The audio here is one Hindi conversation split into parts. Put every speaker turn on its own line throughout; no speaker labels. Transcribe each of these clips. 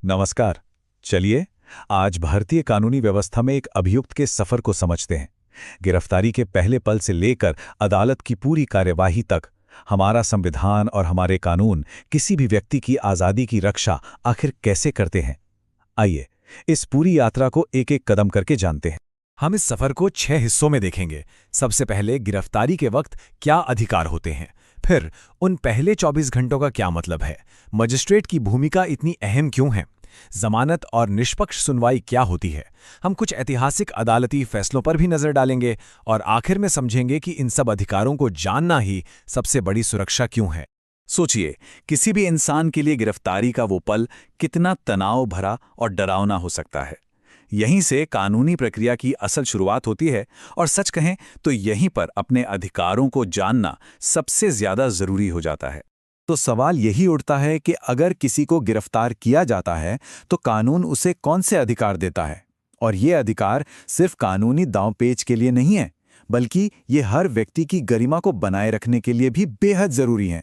नमस्कार। चलिए आज भारतीय कानूनी व्यवस्था में एक अभियुक्त के सफर को समझते हैं। गिरफ्तारी के पहले पल से लेकर अदालत की पूरी कार्यवाही तक हमारा संविधान और हमारे कानून किसी भी व्यक्ति की आज़ादी की रक्षा आखिर कैसे करते हैं। आइए इस पूरी यात्रा को एक एक कदम करके जानते हैं।
हम इस सफर को 6 हिस्सों में देखेंगे। सबसे पहले गिरफ्तारी के वक्त क्या अधिकार होते हैं, फिर उन पहले 24 घंटों का क्या मतलब है, मजिस्ट्रेट की भूमिका इतनी अहम क्यों है, जमानत और निष्पक्ष सुनवाई क्या होती है। हम कुछ ऐतिहासिक अदालती फैसलों पर भी नजर डालेंगे और आखिर में समझेंगे कि इन सब अधिकारों को जानना ही सबसे बड़ी सुरक्षा क्यों है।
सोचिए, किसी भी इंसान के लिए गिरफ्तारी का वो पल कितना तनाव भरा और डरावना हो सकता है। यहीं से कानूनी प्रक्रिया की असल शुरुआत होती है और सच कहें तो यहीं पर अपने अधिकारों को जानना सबसे ज्यादा जरूरी हो जाता है। तो सवाल यही उठता है कि अगर किसी को गिरफ्तार किया जाता है तो कानून उसे कौन से अधिकार देता है। और ये अधिकार सिर्फ कानूनी दांवपेच के लिए नहीं है, बल्कि ये हर व्यक्ति की गरिमा को बनाए रखने के लिए भी बेहद जरूरी है।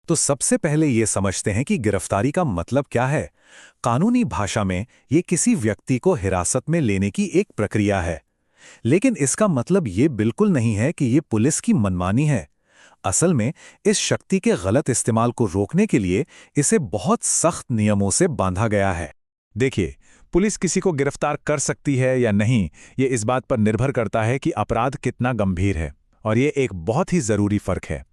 तो सबसे पहले ये समझते हैं कि गिरफ्तारी का मतलब क्या है। कानूनी भाषा में ये किसी व्यक्ति को हिरासत में लेने की एक प्रक्रिया है, लेकिन इसका मतलब ये बिल्कुल नहीं है कि ये पुलिस की मनमानी है। असल में इस शक्ति के गलत इस्तेमाल को रोकने के लिए इसे बहुत सख्त नियमों से बांधा गया है। देखिए, पुलिस किसी को गिरफ्तार कर सकती है या नहीं, ये इस बात पर निर्भर करता है कि अपराध कितना गंभीर है, और ये एक बहुत ही जरूरी फर्क है।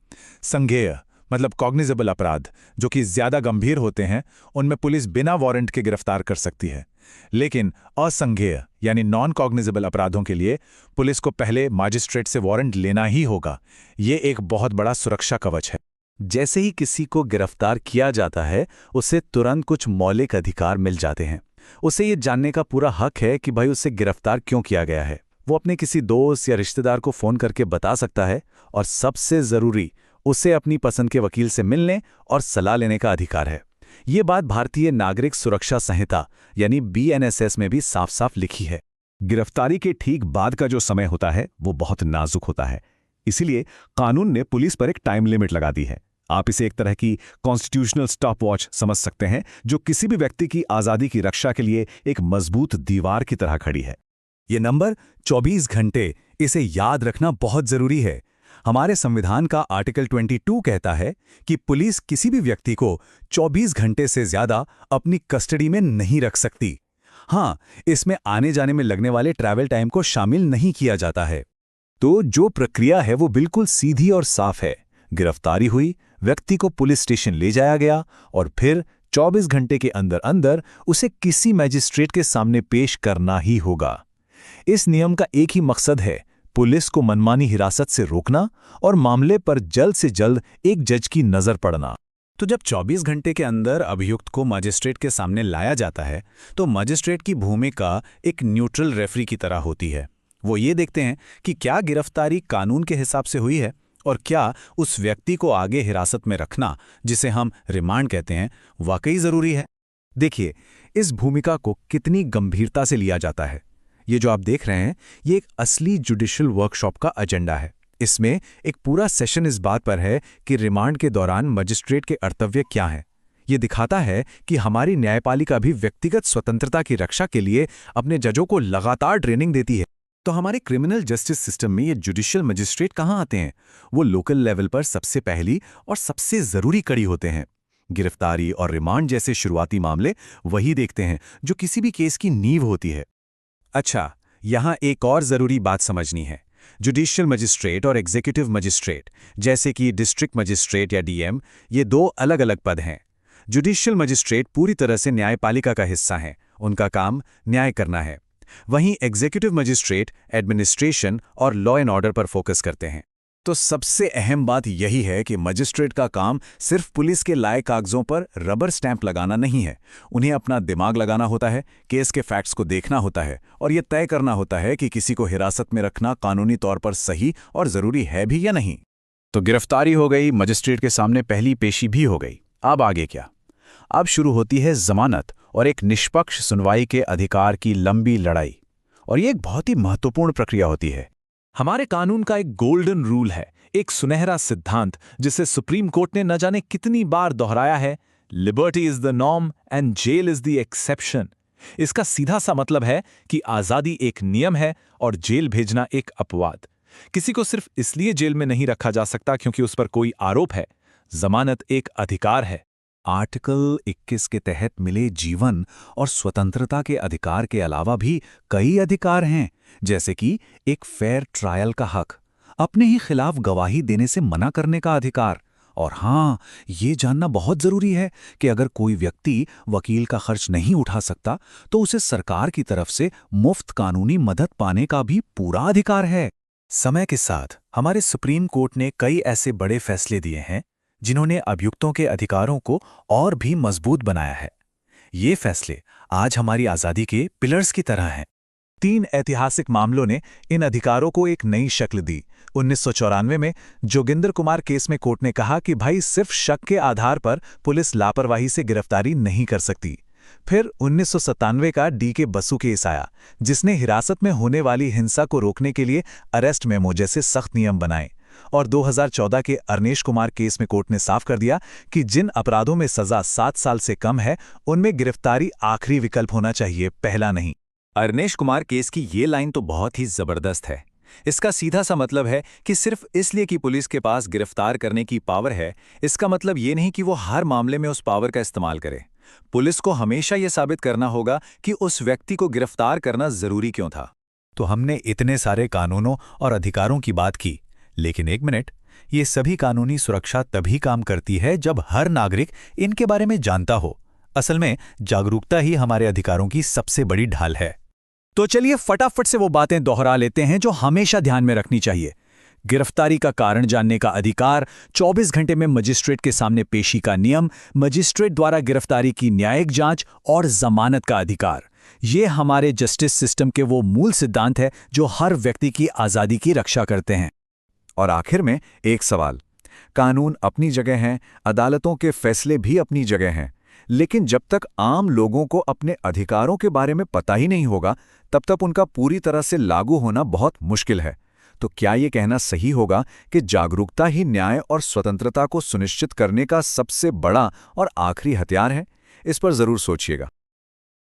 संज्ञेय मतलब कॉग्निजेबल अपराध जो कि ज्यादा गंभीर होते हैं, उनमें पुलिस बिना वारंट के गिरफ्तार कर सकती है। लेकिन असंज्ञेय यानी नॉन कॉग्निजेबल अपराधों के लिए पुलिस को पहले मजिस्ट्रेट से वारंट लेना ही होगा। ये एक बहुत बड़ा सुरक्षा कवच है। जैसे ही किसी को गिरफ्तार किया जाता है, उसे तुरंत कुछ मौलिक अधिकार मिल जाते हैं। उसे ये जानने का पूरा हक है कि भाई उसे गिरफ्तार क्यों किया गया है। वो अपने किसी दोस्त या रिश्तेदार को फोन करके बता सकता है, और सबसे जरूरी, उसे अपनी पसंद के वकील से मिलने और सलाह लेने का अधिकार है। ये बात भारतीय नागरिक सुरक्षा संहिता यानी BNSS में भी साफ साफ लिखी है। गिरफ्तारी के ठीक बाद का जो समय होता है वो बहुत नाजुक होता है, इसीलिए कानून ने पुलिस पर एक टाइम लिमिट लगा दी है। आप इसे एक तरह की कॉन्स्टिट्यूशनल स्टॉप वॉच समझ सकते हैं, जो किसी भी व्यक्ति की आज़ादी की रक्षा के लिए एक मजबूत दीवार की तरह खड़ी है। ये नंबर 24 घंटे, इसे याद रखना बहुत जरूरी है। हमारे संविधान का आर्टिकल 22 कहता है कि पुलिस किसी भी व्यक्ति को 24 घंटे से ज्यादा अपनी कस्टडी में नहीं रख सकती। हां, इसमें आने जाने में लगने वाले ट्रैवल टाइम को शामिल नहीं किया जाता है। तो जो प्रक्रिया है वो बिल्कुल सीधी और साफ है। गिरफ्तारी हुई, व्यक्ति को पुलिस स्टेशन ले जाया गया और फिर 24 घंटे के अंदर अंदर उसे किसी मजिस्ट्रेट के सामने पेश करना ही होगा। इस नियम का एक ही मकसद है, पुलिस को मनमानी हिरासत से रोकना और मामले पर जल्द से जल्द एक जज की नजर पड़ना। तो जब 24 घंटे के अंदर अभियुक्त को मजिस्ट्रेट के सामने लाया जाता है, तो मजिस्ट्रेट की भूमिका एक न्यूट्रल रेफरी की तरह होती है। वो ये देखते हैं कि क्या गिरफ्तारी कानून के हिसाब से हुई है और क्या उस व्यक्ति को आगे हिरासत में रखना, जिसे हम रिमांड कहते हैं, वाकई जरूरी है। देखिए, इस भूमिका को कितनी गंभीरता से लिया जाता है। ये जो आप देख रहे हैं, ये एक असली जुडिशियल वर्कशॉप का एजेंडा है। इसमें एक पूरा सेशन इस बात पर है कि रिमांड के दौरान मजिस्ट्रेट के कर्तव्य क्या हैं। ये दिखाता है कि हमारी न्यायपालिका भी व्यक्तिगत स्वतंत्रता की रक्षा के लिए अपने जजों को लगातार ट्रेनिंग देती है। तो हमारे क्रिमिनल जस्टिस सिस्टम में ये जुडिशियल मजिस्ट्रेट कहाँ आते हैं? वो लोकल लेवल पर सबसे पहली और सबसे जरूरी कड़ी होते हैं। गिरफ्तारी और रिमांड जैसे शुरुआती मामले वही देखते हैं जो किसी भी केस की नींव होती है। अच्छा, यहां एक और जरूरी बात समझनी है। जुडिशियल मजिस्ट्रेट और एग्जीक्यूटिव मजिस्ट्रेट, जैसे कि डिस्ट्रिक्ट मजिस्ट्रेट या DM, ये दो अलग अलग पद हैं। जुडिशियल मजिस्ट्रेट पूरी तरह से न्यायपालिका का हिस्सा हैं, उनका काम न्याय करना है। वहीं एग्जीक्यूटिव मजिस्ट्रेट एडमिनिस्ट्रेशन और लॉ एंड ऑर्डर पर फोकस करते हैं। तो सबसे अहम बात यही है कि मजिस्ट्रेट का काम सिर्फ पुलिस के लाए कागजों पर रबर स्टैंप लगाना नहीं है। उन्हें अपना दिमाग लगाना होता है, केस के फैक्ट्स को देखना होता है और यह तय करना होता है कि किसी को हिरासत में रखना कानूनी तौर पर सही और जरूरी है भी या नहीं। तो गिरफ्तारी हो गई, मजिस्ट्रेट के सामने पहली पेशी भी हो गई। अब आगे क्या? अब शुरू होती है जमानत और एक निष्पक्ष सुनवाई के अधिकार की लंबी लड़ाई। और ये एक बहुत ही महत्वपूर्ण प्रक्रिया होती है। हमारे कानून का एक गोल्डन रूल है, एक सुनहरा सिद्धांत जिसे सुप्रीम कोर्ट ने न जाने कितनी बार दोहराया है। Liberty is the norm and jail is the exception. इसका सीधा सा मतलब है कि आजादी एक नियम है और जेल भेजना एक अपवाद। किसी को सिर्फ इसलिए जेल में नहीं रखा जा सकता क्योंकि उस पर कोई आरोप है। जमानत एक अधिकार है। आर्टिकल 21 के तहत मिले जीवन और स्वतंत्रता के अधिकार के अलावा भी कई अधिकार हैं, जैसे कि एक फेयर ट्रायल का हक, अपने ही खिलाफ गवाही देने से मना करने का अधिकार, और हाँ, ये जानना बहुत जरूरी है कि अगर कोई व्यक्ति वकील का खर्च नहीं उठा सकता तो उसे सरकार की तरफ से मुफ्त कानूनी मदद पाने का भी पूरा अधिकार है। समय के साथ हमारे सुप्रीम कोर्ट ने कई ऐसे बड़े फैसले दिए हैं जिन्होंने अभियुक्तों के अधिकारों को और भी मजबूत बनाया है। ये फैसले आज हमारी आज़ादी के पिलर्स की तरह हैं। 3 ऐतिहासिक मामलों ने इन अधिकारों को एक नई शक्ल दी। 1994 में जोगिंदर कुमार केस में कोर्ट ने कहा कि भाई सिर्फ शक के आधार पर पुलिस लापरवाही से गिरफ्तारी नहीं कर सकती। फिर 1997 का DK बसु केस आया, जिसने हिरासत में होने वाली हिंसा को रोकने के लिए अरेस्ट मेमो जैसे सख्त नियम बनाए। और 2014 के अरनेश कुमार केस में कोर्ट ने साफ कर दिया कि जिन अपराधों में सजा 7 साल से कम है उनमें गिरफ्तारी आखिरी विकल्प होना चाहिए, पहला नहीं। अरनेश कुमार केस की ये लाइन तो बहुत ही जबरदस्त है। इसका सीधा सा मतलब है कि सिर्फ इसलिए कि पुलिस के पास गिरफ्तार करने की पावर है, इसका मतलब ये नहीं कि वो हर मामले में उस पावर का इस्तेमाल करे। पुलिस को हमेशा ये साबित करना होगा कि उस व्यक्ति को गिरफ्तार करना जरूरी क्यों था।
तो हमने इतने सारे कानूनों और अधिकारों की बात की, लेकिन एक मिनट, ये सभी कानूनी सुरक्षा तभी काम करती है जब हर नागरिक इनके बारे में जानता हो। असल में जागरूकता ही हमारे अधिकारों की सबसे बड़ी ढाल है।
तो चलिए फटाफट से वो बातें दोहरा लेते हैं जो हमेशा ध्यान में रखनी चाहिए। गिरफ्तारी का कारण जानने का अधिकार, 24 घंटे में मजिस्ट्रेट के सामने पेशी का नियम, मजिस्ट्रेट द्वारा गिरफ्तारी की न्यायिक जांच और जमानत का अधिकार। ये हमारे जस्टिस सिस्टम के वो मूल सिद्धांत है जो हर व्यक्ति की आज़ादी की रक्षा करते हैं। और आखिर में एक सवाल, कानून अपनी जगह हैं, अदालतों के फैसले भी अपनी जगह हैं, लेकिन जब तक आम लोगों को अपने अधिकारों के बारे में पता ही नहीं होगा तब तक उनका पूरी तरह से लागू होना बहुत मुश्किल है। तो क्या ये कहना सही होगा कि जागरूकता ही न्याय और स्वतंत्रता को सुनिश्चित करने का सबसे बड़ा और आखिरी हथियार है? इस पर जरूर सोचिएगा।